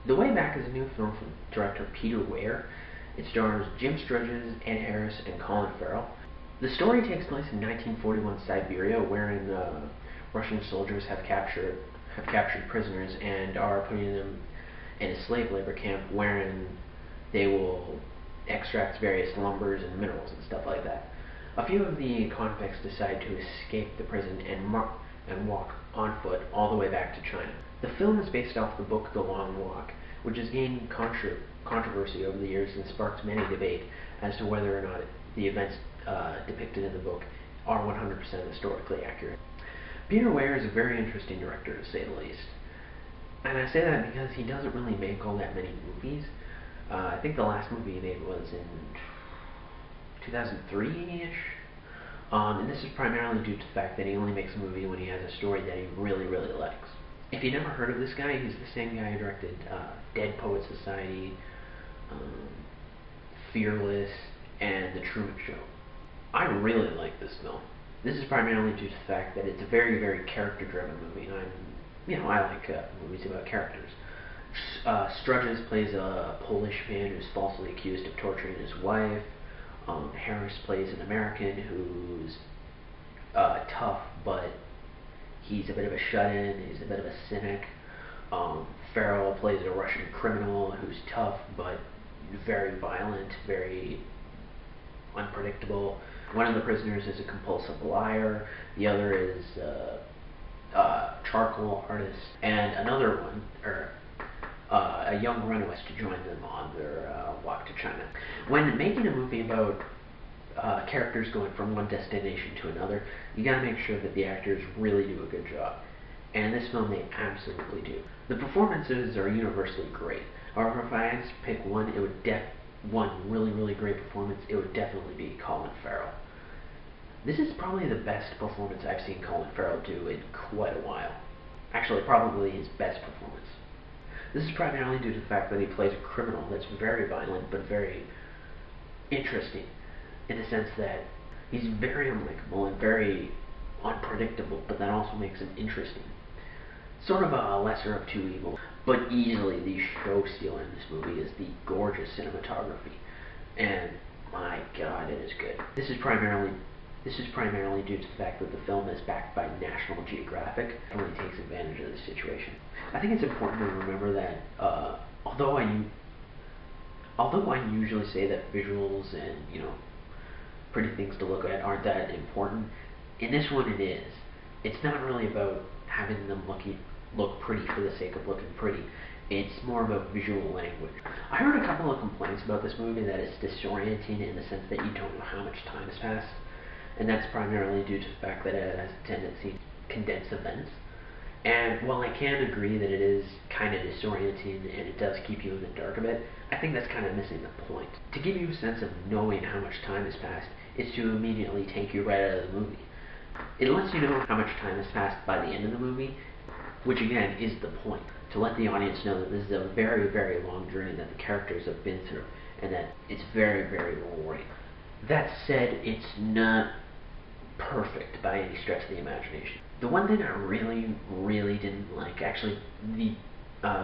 The Way Back is a new film from director Peter Weir. It stars Jim Sturgess, Ed Harris, and Colin Farrell. The story takes place in 1941 Siberia, wherein Russian soldiers have captured prisoners and are putting them in a slave labor camp, wherein they will extract various lumbers and minerals and stuff like that. A few of the convicts decide to escape the prison and walk on foot all the way back to China. The film is based off the book The Long Walk, which has gained controversy over the years and sparked many debate as to whether or not the events depicted in the book are 100% historically accurate. Peter Weir is a very interesting director, to say the least. And I say that because he doesn't really make all that many movies. I think the last movie he made was in 2003-ish. And this is primarily due to the fact that he only makes a movie when he has a story that he really, really likes. If you've never heard of this guy, he's the same guy who directed Dead Poets Society, Fearless, and The Truman Show. I really like this film. This is primarily due to the fact that it's a very, very character-driven movie, and I like movies about characters. Sturgess plays a Polish man who's falsely accused of torturing his wife. Harris plays an American who's tough, but he's a bit of a shut-in, he's a bit of a cynic. Farrell plays a Russian criminal who's tough, but very violent, very unpredictable. One of the prisoners is a compulsive liar, the other is a charcoal artist, and another one, a young runaway, to join them on their walk to China. When making a movie about characters going from one destination to another, you gotta make sure that the actors really do a good job. And in this film, they absolutely do. The performances are universally great. However, if I had to pick one, one really, really great performance, it would definitely be Colin Farrell. This is probably the best performance I've seen Colin Farrell do in quite a while. Actually, probably his best performance. This is primarily due to the fact that he plays a criminal that's very violent, but very interesting, in the sense that he's very unlikable and very unpredictable, but that also makes him interesting. Sort of a lesser of two evils, but easily the show stealer in this movie is the gorgeous cinematography, and my god, it is good. This is primarily due to the fact that the film is backed by National Geographic and really takes advantage of the situation. I think it's important to remember that although I usually say that visuals and pretty things to look at aren't that important, in this one it is. It's not really about having them look pretty for the sake of looking pretty. It's more about visual language. I heard a couple of complaints about this movie that it's disorienting in the sense that you don't know how much time has passed. And that's primarily due to the fact that it has a tendency to condense events. And while I can agree that it is kind of disorienting and it does keep you in the dark a bit, I think that's kind of missing the point. To give you a sense of knowing how much time has passed is to immediately take you right out of the movie. It lets you know how much time has passed by the end of the movie, which again is the point, to let the audience know that this is a very, very long journey that the characters have been through, and that it's very, very rewarding. That said, it's not perfect by any stretch of the imagination. The one thing I really, really didn't like, actually the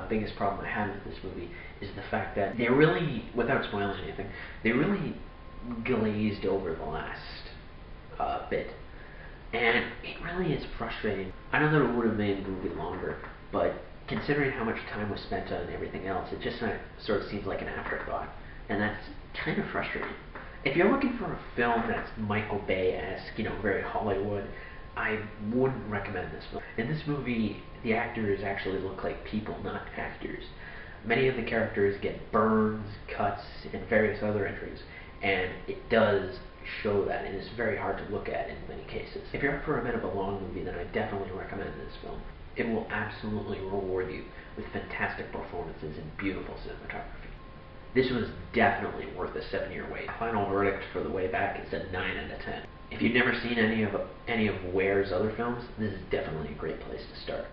biggest problem I had with this movie, is the fact that they really, without spoiling anything, they really glazed over the last bit. And it really is frustrating. I know that it would have made the movie longer, but considering how much time was spent on everything else, it just sort of seems like an afterthought. And that's kind of frustrating. If you're looking for a film that's Michael Bay-esque, very Hollywood, I wouldn't recommend this film. In this movie, the actors actually look like people, not actors. Many of the characters get burns, cuts, and various other injuries, and it does show that, and it's very hard to look at in many cases. If you're up for a bit of a long movie, then I definitely recommend this film. It will absolutely reward you with fantastic performances and beautiful cinematography. This was definitely worth a 7-year wait. Final verdict for The Way Back is a 9 out of 10. If you've never seen any of Weir's other films, this is definitely a great place to start.